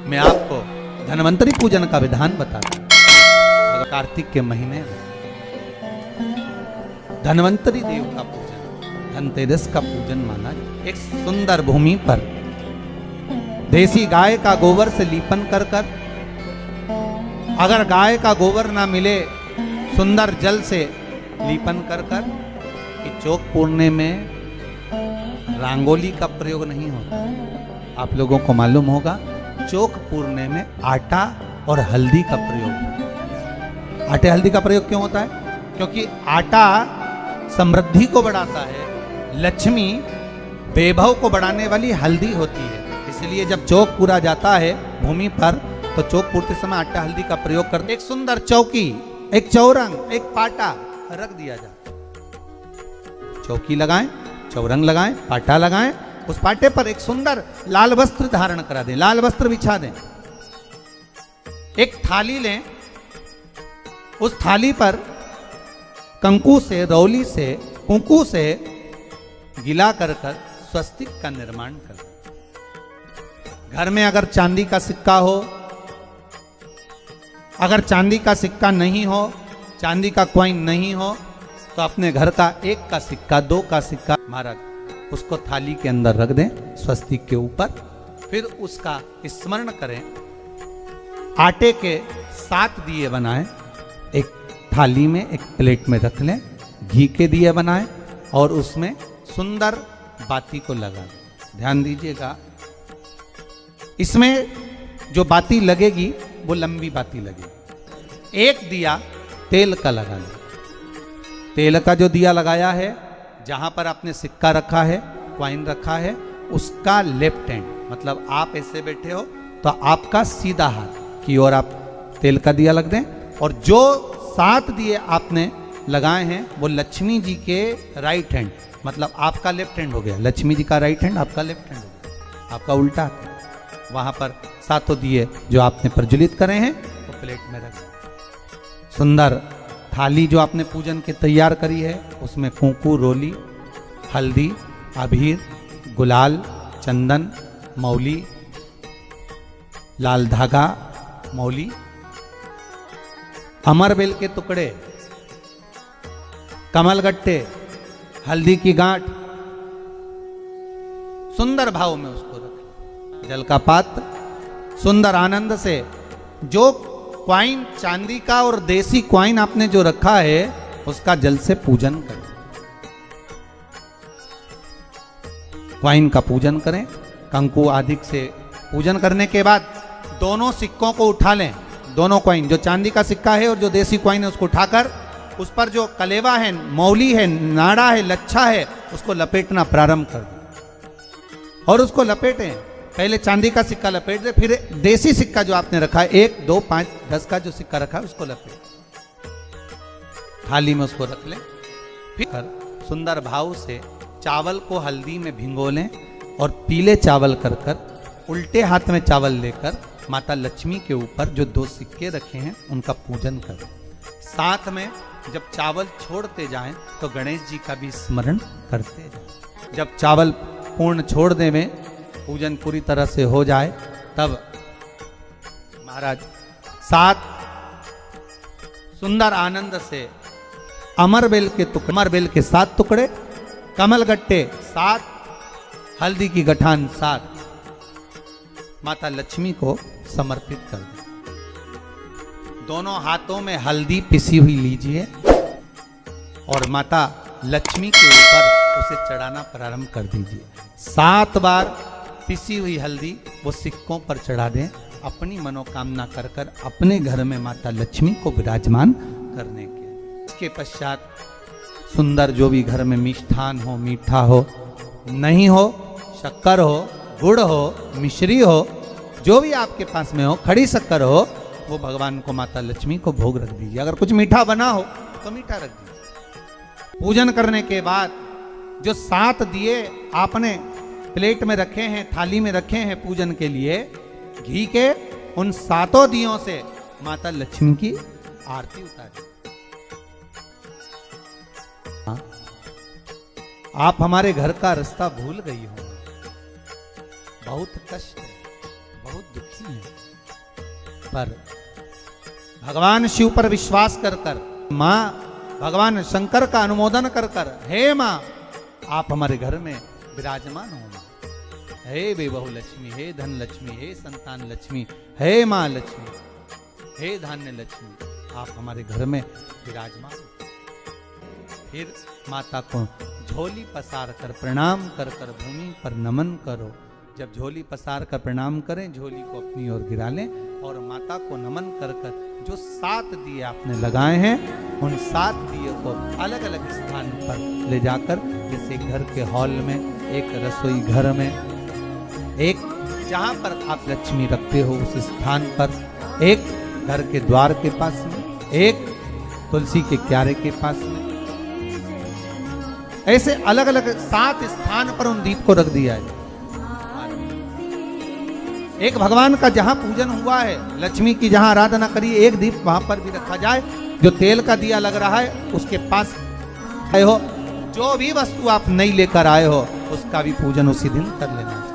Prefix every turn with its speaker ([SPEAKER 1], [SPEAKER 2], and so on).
[SPEAKER 1] मैं आपको धन्वंतरी पूजन का विधान बताता हूं। कार्तिक के महीने में धन्वंतरी देव का पूजन, धनतेरस का पूजन माना। एक सुंदर भूमि पर देसी गाय का गोबर से लीपन कर कर, अगर गाय का गोबर ना मिले सुंदर जल से लीपन कर कर, कि चौक पूर्णे में रंगोली का प्रयोग नहीं होता। आप लोगों को मालूम होगा चौक पूर्णे में आटा और हल्दी का प्रयोग होता है। आटे हल्दी का प्रयोग क्यों होता है? क्योंकि आटा समृद्धि को बढ़ाता है, लक्ष्मी वैभव को बढ़ाने वाली हल्दी होती है। इसलिए जब चौक पूरा जाता है भूमि पर तो चौक पूरते समय आटा हल्दी का प्रयोग करते। एक सुंदर चौकी, एक चौरंग, एक पाटा रख दिया जाता है। चौकी लगाएं, चौरंग लगाएं, पाटा लगाएं, उस पाटे पर एक सुंदर लाल वस्त्र धारण करा दें, लाल वस्त्र बिछा दें। एक थाली लें, उस थाली पर कंकु से, रौली से, कुंकू से गिला कर कर स्वस्तिक का निर्माण कर। घर में अगर चांदी का सिक्का हो, अगर चांदी का सिक्का नहीं हो, चांदी का कॉइन नहीं हो, तो अपने घर का 1 का सिक्का, 2 का सिक्का महाराज उसको थाली के अंदर रख दें स्वस्तिक के ऊपर। फिर उसका स्मरण करें। आटे के 7 दिए बनाएं, एक थाली में, एक प्लेट में रख लें। घी के दिए बनाएं और उसमें सुंदर बाती को लगा दें। ध्यान दीजिएगा, इसमें जो बाती लगेगी वो लंबी बाती लगेगी। एक दिया तेल का लगा लें। तेल का जो दिया लगाया है, जहां पर आपने सिक्का रखा है, कॉइन रखा है, उसका लेफ्ट हैंड, मतलब आप ऐसे बैठे हो तो आपका सीधा हाथ की ओर आप तेल का दिया लग दें। और जो 7 दिए आपने लगाए हैं वो लक्ष्मी जी के राइट हैंड, मतलब आपका लेफ्ट हैंड हो गया, लक्ष्मी जी का राइट हैंड, आपका लेफ्ट हैंड हो गया, आपका उल्टा हाथ। वहां पर 7 दिए जो आपने प्रज्वलित करे हैं वो प्लेट में रखें। सुंदर थाली जो आपने पूजन के तैयार करी है उसमें कुंकू, रोली, हल्दी, अबीर, गुलाल, चंदन, मौली, लाल धागा, मौली, अमरबेल के टुकड़े, कमलगट्टे, हल्दी की गांठ, सुंदर भाव में उसको रखें। जल का पात्र सुंदर आनंद से, जो क्वाइन चांदी का और देसी क्वाइन आपने जो रखा है उसका जल से पूजन करें। क्वाइन का पूजन करें, कंकु आदि से पूजन करने के बाद दोनों सिक्कों को उठा लें। दोनों क्वाइन, जो चांदी का सिक्का है और जो देसी क्वाइन है, उसको उठाकर उस पर जो कलेवा है, मौली है, नाड़ा है, लच्छा है, उसको लपेटना प्रारंभ कर दें और उसको लपेटें। पहले चांदी का सिक्का लपेट दे, फिर देसी सिक्का जो आपने रखा है 1, 2, 5, 10 का जो सिक्का रखा है उसको लपेट थाली में उसको रख लें। फिर सुंदर भाव से चावल को हल्दी में भिगो लें और पीले चावल कर कर उल्टे हाथ में चावल लेकर माता लक्ष्मी के ऊपर जो 2 सिक्के रखे हैं उनका पूजन करें। साथ में जब चावल छोड़ते जाएं तो गणेश जी का भी स्मरण करते जाएं। जब चावल पूर्ण छोड़ देवें, पूजन पूरी तरह से हो जाए, तब महाराज 7 सुंदर आनंद से अमरबेल के 7 टुकड़े, कमलगट्टे 7, हल्दी की गठान 7 माता लक्ष्मी को समर्पित कर दें। दोनों हाथों में हल्दी पिसी हुई लीजिए और माता लक्ष्मी के ऊपर उसे चढ़ाना प्रारंभ कर दीजिए। 7 बार पिसी हुई हल्दी वो सिक्कों पर चढ़ा दें, अपनी मनोकामना कर कर अपने घर में माता लक्ष्मी को विराजमान करने के। इसके पश्चात सुंदर जो भी घर में मिष्ठान हो, मीठा हो, नहीं हो, शक्कर हो, गुड़ हो, मिश्री हो, जो भी आपके पास में हो, खड़ी शक्कर हो, वो भगवान को, माता लक्ष्मी को भोग रख दीजिए। अगर कुछ मीठा बना हो तो मीठा रख दीजिए। पूजन करने के बाद जो 7 दिए आपने प्लेट में रखे हैं, थाली में रखे हैं पूजन के लिए, घी के उन 7 दियों से माता लक्ष्मी की आरती उतारें। आप हमारे घर का रास्ता भूल गई हो, बहुत कष्ट है, बहुत दुखी हैं। पर भगवान शिव पर विश्वास कर कर, माँ भगवान शंकर का अनुमोदन कर कर, हे माँ आप हमारे घर में विराजमान हो माँ। हे बेबहु लक्ष्मी, हे धन लक्ष्मी, हे संतान लक्ष्मी, हे माँ लक्ष्मी, हे धान्य लक्ष्मी, आप हमारे घर में विराजमान हो। फिर माता को झोली पसार कर प्रणाम कर कर भूमि पर नमन करो। जब झोली पसार कर प्रणाम करें, झोली को अपनी ओर गिरा लें और माता को नमन कर कर जो 7 दिए आपने लगाए हैं, उन 7 दिए को अलग अलग स्थान पर ले जाकर, जैसे घर के हॉल में, एक रसोई घर में, एक जहां पर आप लक्ष्मी रखते हो उस स्थान पर, एक घर के द्वार के पास में, एक तुलसी के क्यारे के पास में, ऐसे अलग अलग 7 स्थान पर उन दीप को रख दिया है। एक भगवान का जहां पूजन हुआ है, लक्ष्मी की जहां आराधना करी, एक दीप वहां पर भी रखा जाए। जो तेल का दिया लग रहा है उसके पास आए हो, जो भी वस्तु आप नहीं लेकर आए हो उसका भी पूजन उसी दिन कर लेना चाहिए।